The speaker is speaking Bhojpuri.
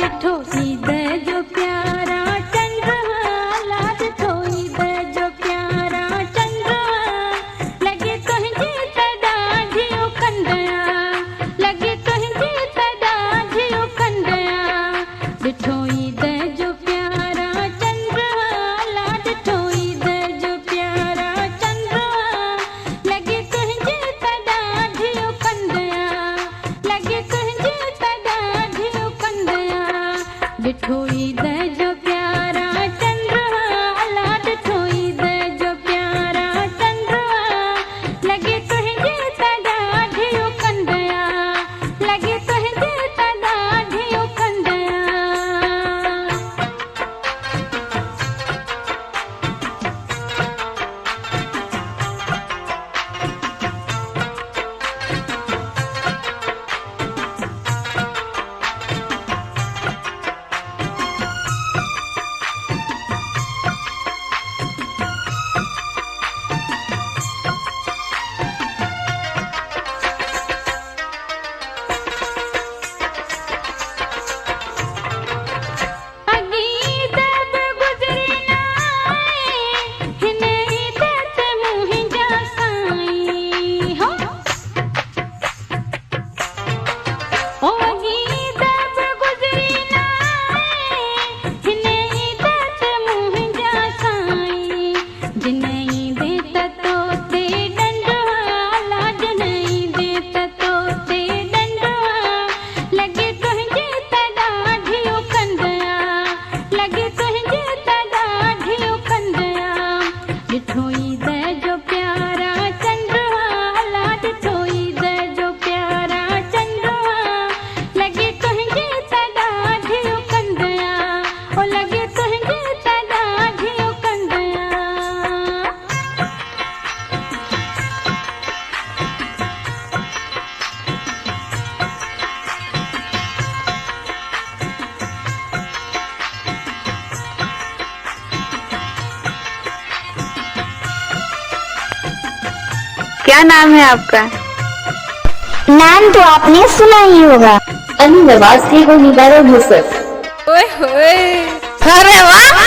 डिठो ईद जो प्यारा चंद्रमा, डिठो ईद जो प्यारा चंद्रमा, लगे तुझे तदा जियो कंदया, लगे तुझे तदा जियो कंदया, डिठो ईद जो प्यारा चंद्रमा, डिठो ईद जो प्यारा चंद्रमा, लगे तुझे तदा जियो कंदया, लगे तुझे तदा जियो कंदया, डिठो ईद जो प्यारा चंद्रमा, डिठो ईद जो प्यारा चंद्रमा, लगे तुझे तदा जियो कंदया, लगे तुझे तदा जियो कंदया। क्या नाम है आपका? नाम तो आपने सुना ही होगा, अनिवासी को निगारो भूसर। ओए होए, अरे वाह!